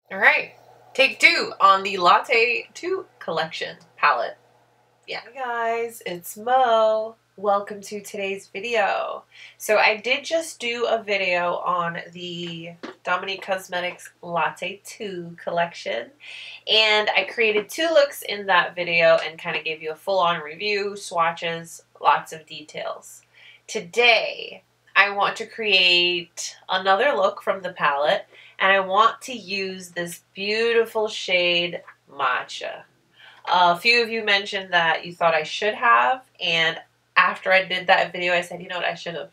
All right, take two on the Latte 2 collection palette. Yeah, hi guys, it's Mo. Welcome to today's video. So I did just do a video on the Dominique Cosmetics Latte 2 collection, and I created two looks in that video and kind of gave you a full-on review, swatches, lots of details. Today, I want to create another look from the palette, and I want to use this beautiful shade Matcha. A few of you mentioned that you thought I should have, and after I did that video, I said, you know what, I should have.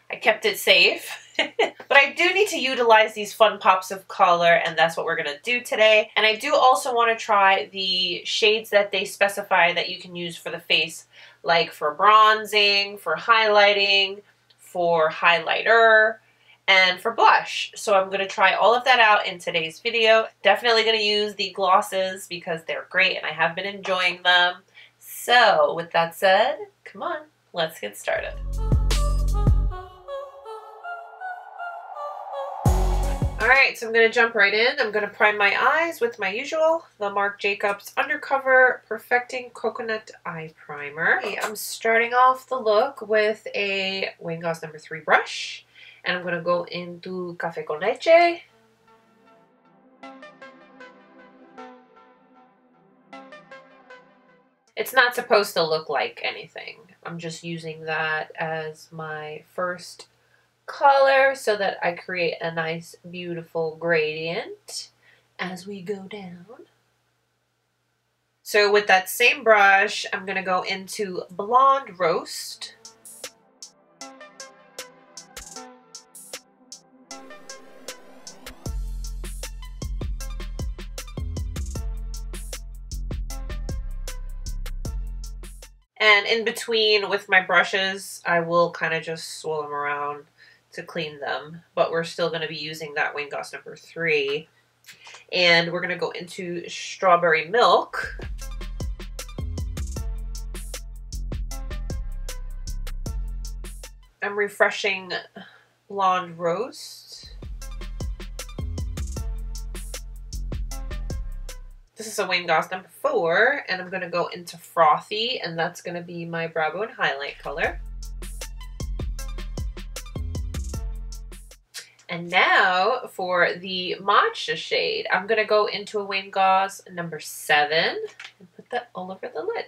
I kept it safe. But I do need to utilize these fun pops of color, and that's what we're going to do today. And I do also want to try the shades that they specify that you can use for the face, like for bronzing, for highlighting, for highlighter, and for blush. So I'm going to try all of that out in today's video. Definitely going to use the glosses because they're great and I have been enjoying them. So with that said, come on, let's get started. Alright, so I'm going to jump right in. I'm going to prime my eyes with my usual, the Marc Jacobs Undercover Perfecting Coconut Eye Primer. I'm starting off the look with a Wayne Goss No. 3 brush. And I'm going to go into Café con Leche. It's not supposed to look like anything. I'm just using that as my first color so that I create a nice, beautiful gradient as we go down. So with that same brush, I'm going to go into Blonde Roast. And in between with my brushes, I will kind of just swirl them around to clean them. But we're still going to be using that Wayne Goss No. 3. And we're going to go into Strawberry Milk. I'm refreshing Blonde Roast. This is a Wayne Goss No. 4, and I'm going to go into Frothy, and that's going to be my brow bone highlight color. And now for the Matcha shade, I'm going to go into a Wayne Goss No. 7 and put that all over the lid.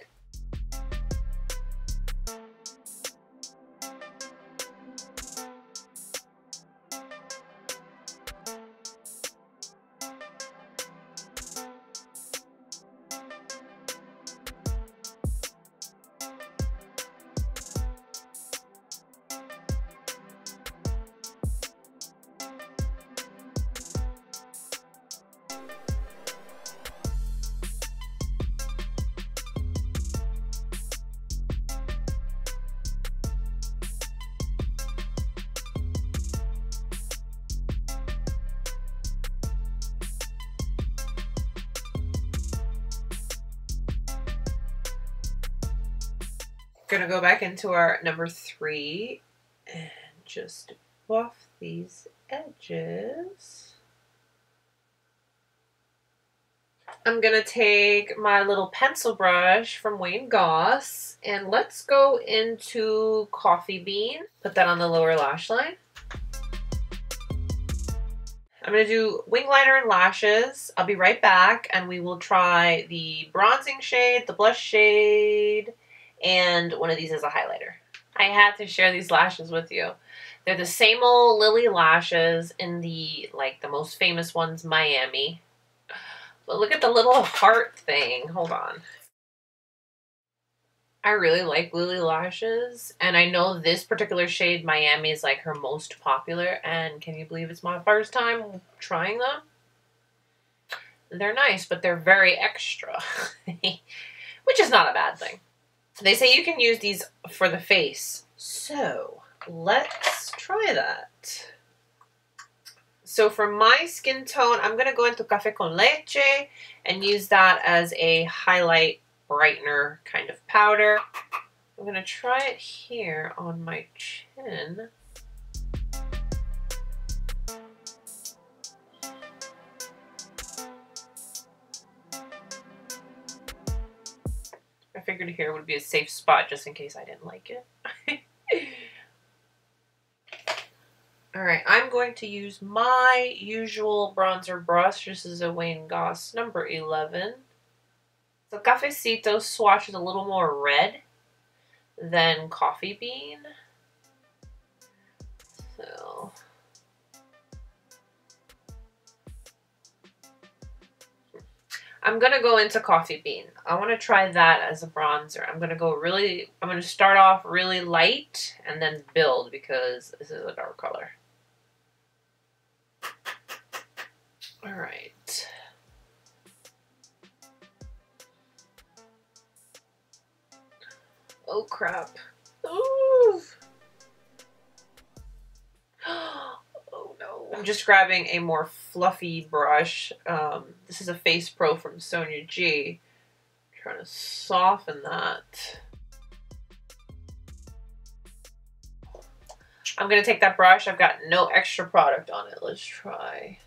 Gonna go back into our No. 3 and just buff these edges. I'm gonna take my little pencil brush from Wayne Goss and let's go into Coffee Bean. Put that on the lower lash line. I'm going to do wing liner and lashes. I'll be right back and we will try the bronzing shade, the blush shade, and one of these as a highlighter. I had to share these lashes with you. They're the same old Lily lashes in the, like, the most famous ones, Miami. But look at the little heart thing. Hold on. I really like Lily lashes, and I know this particular shade, Miami, is like her most popular, and can you believe it's my first time trying them? They're nice, but they're very extra, which is not a bad thing. They say you can use these for the face, so let's try that. So for my skin tone, I'm going to go into Café con Leche and use that as a highlight brightener kind of powder. I'm going to try it here on my chin. figured here would be a safe spot just in case I didn't like it. Alright, I'm going to use my usual bronzer brush. This is a Wayne Goss number 11. The Cafecito swatch is a little more red than Coffee Bean. So I'm going to go into Coffee Bean. I want to try that as a bronzer. I'm going to start off really light and then build because this is a dark color. All right. Oh crap. Ooh. Oh no. I'm just grabbing a more fluffy brush. This is a Face Pro from Sonia G. I'm trying to soften that. I'm going to take that brush. I've got no extra product on it. Let's try.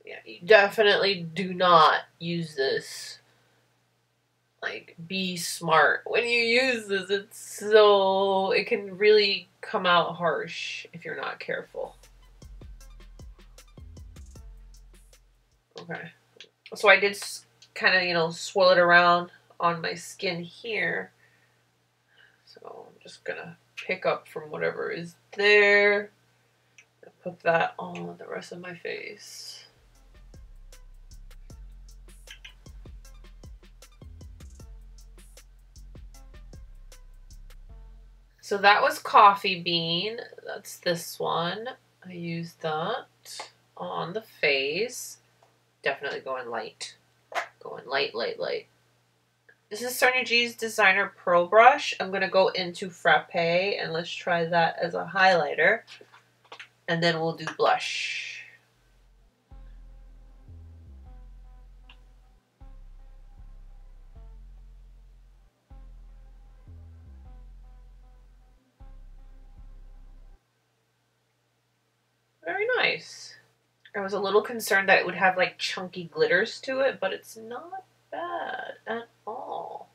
Yeah, you definitely do not use this. Like, be smart. When you use this, it can really come out harsh if you're not careful. Okay. So I did kind of, you know, swirl it around on my skin here. So I'm just gonna pick up from whatever is there and put that on the rest of my face. So that was Coffee Bean. That's this one. I used that on the face. Definitely going light. Going light, light, light. This is Sonia G's Designer Pro Brush. I'm going to go into Frappe and let's try that as a highlighter. And then we'll do blush. Very nice. I was a little concerned that it would have like chunky glitters to it, but it's not bad at all.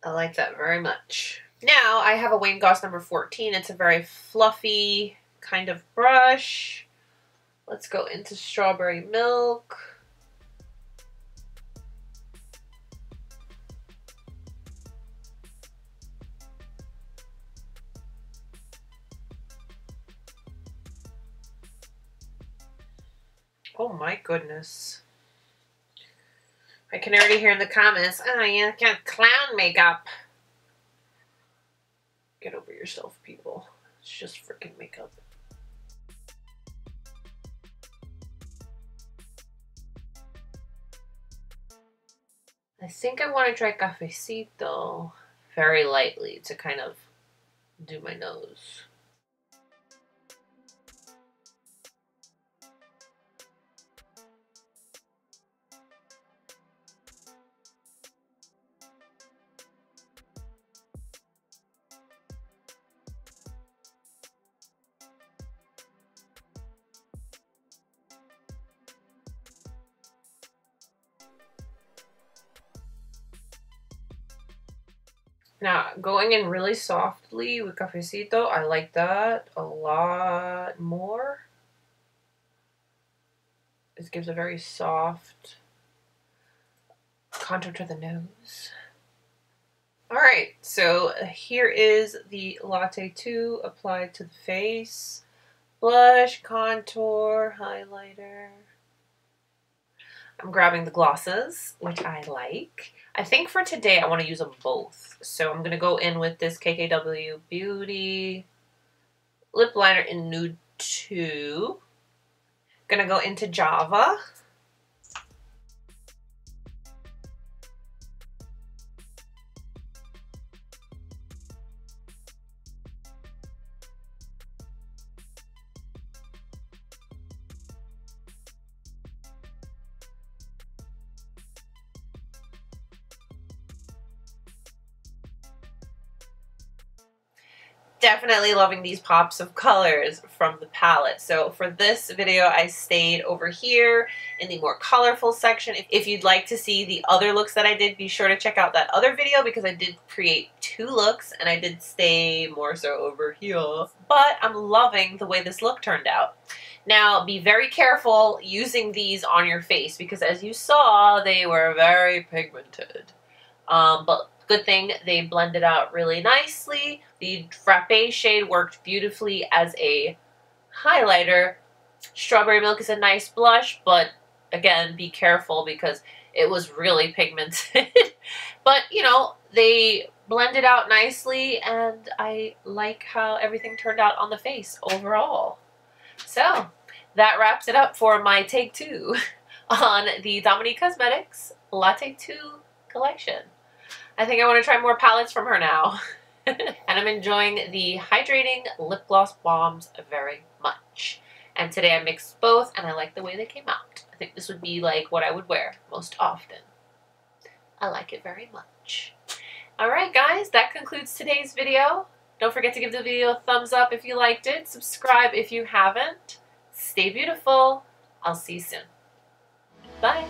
I like that very much. Now I have a Wayne Goss number 14. It's a very fluffy kind of brush. Let's go into Strawberry Milk. Oh my goodness. I can already hear in the comments, oh, you got clown makeup. Get over yourself, people. It's just freaking makeup. I think I want to try Cafecito very lightly to kind of do my nose. Now, going in really softly with Cafecito, I like that a lot more. This gives a very soft contour to the nose. Alright, so here is the Latte 2 applied to the face. Blush, contour, highlighter. I'm grabbing the glosses, which I like. I think for today I want to use them both. So I'm going to go in with this KKW Beauty lip liner in Nude 2. Going to go into Java. definitely loving these pops of colors from the palette. So for this video, I stayed over here in the more colorful section. If you'd like to see the other looks that I did, be sure to check out that other video because I did create 2 looks and I did stay more so over here. But I'm loving the way this look turned out. Now, be very careful using these on your face because as you saw, they were very pigmented. But good thing they blended out really nicely. The Frappe shade worked beautifully as a highlighter. Strawberry Milk is a nice blush, but again, be careful because it was really pigmented. But, you know, they blended out nicely and I like how everything turned out on the face overall. So, that wraps it up for my take 2 on the Dominique Cosmetics Latte 2 collection. I think I want to try more palettes from her now. And I'm enjoying the Hydrating Lip Gloss Balms very much. And today I mixed both and I like the way they came out. I think this would be like what I would wear most often. I like it very much. Alright guys, that concludes today's video. Don't forget to give the video a thumbs up if you liked it. Subscribe if you haven't. Stay beautiful. I'll see you soon. Bye.